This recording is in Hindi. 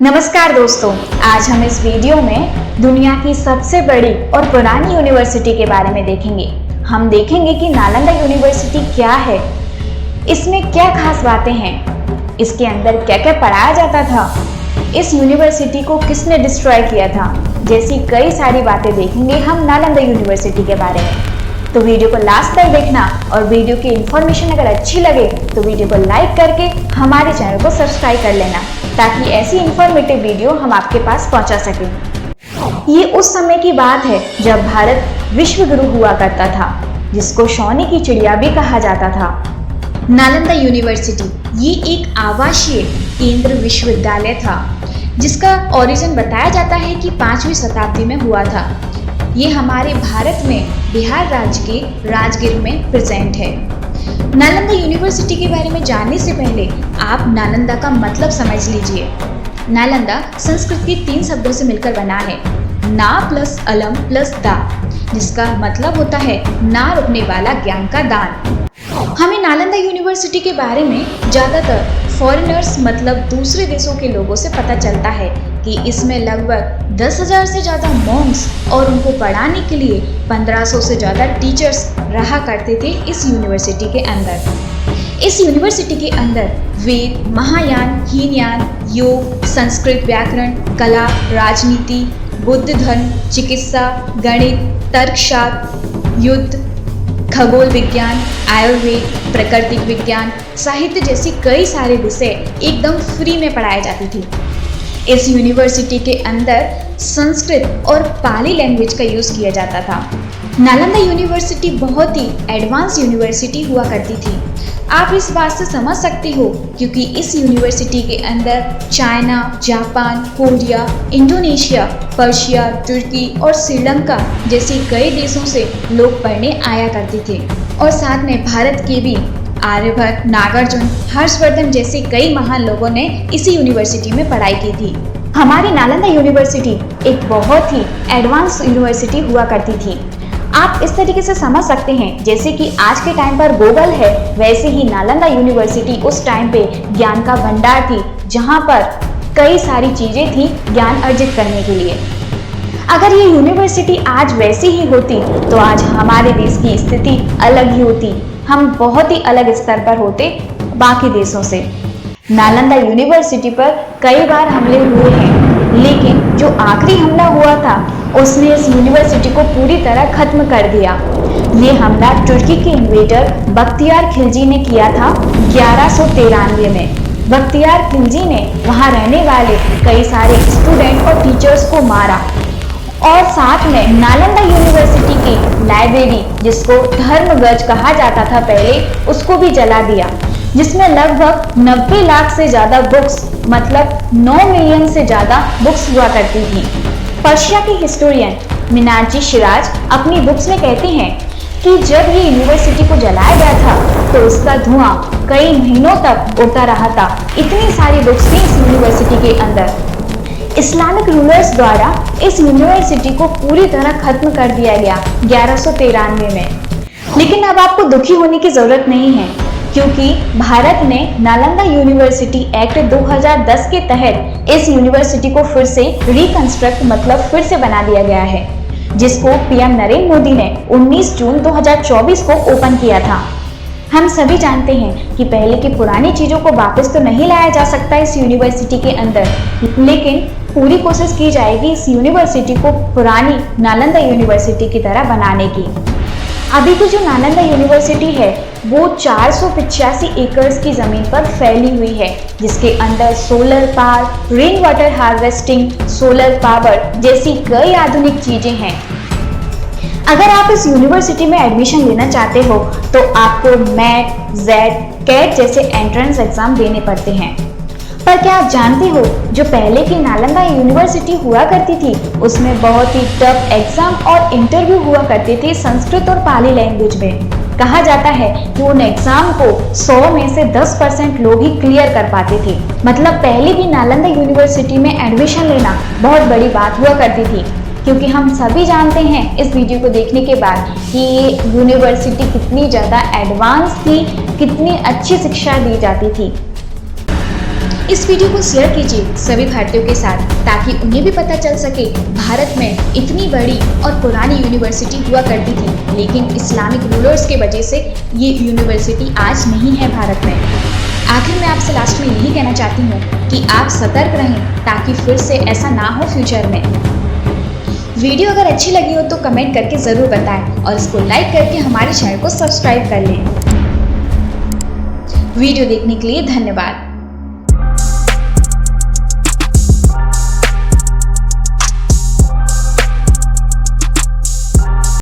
नमस्कार दोस्तों, आज हम इस वीडियो में दुनिया की सबसे बड़ी और पुरानी यूनिवर्सिटी के बारे में देखेंगे। हम देखेंगे कि नालंदा यूनिवर्सिटी क्या है, इसमें क्या खास बातें हैं, इसके अंदर क्या क्या पढ़ाया जाता था, इस यूनिवर्सिटी को किसने डिस्ट्रॉय किया था, जैसी कई सारी बातें देखेंगे हम नालंदा यूनिवर्सिटी के बारे में। तो वीडियो को लास्ट तक देखना और वीडियो की इन्फॉर्मेशन अगर अच्छी लगे तो वीडियो को लाइक करके हमारे चैनल को सब्सक्राइब कर लेना, ताकि ऐसी इन्फॉर्मेटिव वीडियो हम आपके पास पहुंचा सकें। ये उस समय की बात है जब भारत विश्व गुरु हुआ करता था, जिसको सोने की चिड़िया भी कहा जाता था। नालंदा यूनिवर्सिटी ये एक आवासीय केंद्र विश्वविद्यालय था, जिसका ओरिजिन बताया जाता है कि 5वीं शताब्दी में हुआ था। ये हमारे भारत में बिहार राज्य के राजगीर में प्रेजेंट है। नालंदा यूनिवर्सिटी के बारे में जानने से पहले आप नालंदा का मतलब समझ लीजिए। नालंदा संस्कृत के 3 शब्दों से मिलकर बना है, ना प्लस अलम प्लस दा, जिसका मतलब होता है ना रुकने वाला ज्ञान का दान। हमें नालंदा यूनिवर्सिटी के बारे में ज़्यादातर फॉरेनर्स मतलब दूसरे देशों के लोगों से पता चलता है कि इसमें लगभग 10,000 से ज़्यादा मॉन्क्स और उनको पढ़ाने के लिए 1500 से ज़्यादा टीचर्स रहा करते थे इस यूनिवर्सिटी के अंदर। इस यूनिवर्सिटी के अंदर वेद, महायान, हीनयान, योग, संस्कृत व्याकरण, कला, राजनीति, बुद्ध धर्म, चिकित्सा, गणित, तर्कशास्त्र, युद्ध, खगोल विज्ञान, आयुर्वेद, प्राकृतिक विज्ञान, साहित्य जैसी कई सारे विषय एकदम फ्री में पढ़ाई जाती थी। इस यूनिवर्सिटी के अंदर संस्कृत और पाली लैंग्वेज का यूज़ किया जाता था। नालंदा यूनिवर्सिटी बहुत ही एडवांस यूनिवर्सिटी हुआ करती थी। आप इस बात से समझ सकते हो क्योंकि इस यूनिवर्सिटी के अंदर China, Japan, Korea, Indonesia, Persia, तुर्की और श्रीलंका जैसे कई देशों से लोग पढ़ने आया करते थे। और साथ में भारत के भी आर्यभट्ट, नागार्जुन, हर्षवर्धन जैसे कई महान लोगों ने इसी यूनिवर्सिटी में पढ़ाई की थी। हमारी नालंदा यूनिवर्सिटी एक बहुत ही एडवांस यूनिवर्सिटी हुआ करती थी। आप इस तरीके से समझ सकते हैं जैसे कि आज के टाइम पर गूगल है, वैसे ही नालंदा यूनिवर्सिटी उस टाइम पे ज्ञान का भंडार थी, जहां पर कई सारी चीजें थी ज्ञान अर्जित करने के लिए। अगर ये यूनिवर्सिटी आज वैसी ही होती तो आज हमारे देश की स्थिति अलग ही होती, हम बहुत ही अलग स्तर पर होते बाकी देशों से। नालंदा यूनिवर्सिटी पर कई बार हमले हुए हैं, लेकिन जो आखिरी हमला हुआ था उसने इस यूनिवर्सिटी को पूरी तरह खत्म कर दिया। ये हमला तुर्की के इन्वेडर बख्तियार खिलजी ने किया था 1193 में। बख्तियार खिलजी ने वहां रहने वाले कई सारे स्टूडेंट और टीचर्स को मारा और साथ में नालंदा यूनिवर्सिटी की लाइब्रेरी, जिसको धर्मगज कहा जाता था पहले, उसको भी जला दिया, जिसमें लगभग 90 लाख से ज़्यादा बुक्स मतलब 9 मिलियन से ज़्यादा बुक्स हुआ करती थी। पर्शिया के हिस्टोरियन मिनाजी शिराज अपनी बुक्स में कहते हैं कि जब ये यूनिवर्सिटी को जलाया गया था तो उसका धुआं कई महीनों तक उड़ता रहा था। इतनी सारी बुक्स थी इस यूनिवर्सिटी के अंदर। इस्लामिक रूलर्स द्वारा इस यूनिवर्सिटी को पूरी तरह खत्म कर दिया गया 1193 में। लेकिन अब आपको दुखी होने की जरूरत नहीं है, क्योंकि भारत ने नालंदा यूनिवर्सिटी एक्ट 2010 के तहत इस यूनिवर्सिटी को फिर से रिकंस्ट्रक्ट मतलब फिर से बना दिया गया है, जिसको पीएम नरेंद्र मोदी ने 19 जून 2024 को ओपन किया था। हम सभी जानते हैं कि पहले की पुरानी चीज़ों को वापस तो नहीं लाया जा सकता इस यूनिवर्सिटी के अंदर, लेकिन पूरी कोशिश की जाएगी इस यूनिवर्सिटी को पुरानी नालंदा यूनिवर्सिटी की तरह बनाने की। अभी की जो नालंदा यूनिवर्सिटी है वो 485 एकड़ की ज़मीन पर फैली हुई है, जिसके अंदर solar power, rain water harvesting, solar power जैसी कई आधुनिक चीज़ें हैं। अगर आप इस यूनिवर्सिटी में एडमिशन लेना चाहते हो तो आपको मैट, जेड, कैट जैसे एंट्रेंस एग्जाम देने पड़ते हैं। पर क्या आप जानते हो जो पहले की नालंदा यूनिवर्सिटी हुआ करती थी उसमें बहुत ही टफ एग्जाम और इंटरव्यू हुआ करते थे संस्कृत और पाली लैंग्वेज में। कहा जाता है कि उन एग्जाम को 100 में से 10% लोग ही क्लियर कर पाते थे। मतलब पहले भी नालंदा यूनिवर्सिटी में एडमिशन लेना बहुत बड़ी बात हुआ करती थी, क्योंकि हम सभी जानते हैं इस वीडियो को देखने के बाद कि ये यूनिवर्सिटी कितनी ज़्यादा एडवांस थी, कितनी अच्छी शिक्षा दी जाती थी। इस वीडियो को शेयर कीजिए सभी भारतीयों के साथ ताकि उन्हें भी पता चल सके भारत में इतनी बड़ी और पुरानी यूनिवर्सिटी हुआ करती थी, लेकिन इस्लामिक रूलर्स के वजह से ये यूनिवर्सिटी आज नहीं है भारत में। आखिर मैं आपसे लास्ट में यही कहना चाहती हूँ कि आप सतर्क रहें ताकि फिर से ऐसा ना हो फ्यूचर में। वीडियो अगर अच्छी लगी हो तो कमेंट करके ज़रूर बताएं और इसको लाइक करके हमारे चैनल को सब्सक्राइब कर लें। वीडियो देखने के लिए धन्यवाद।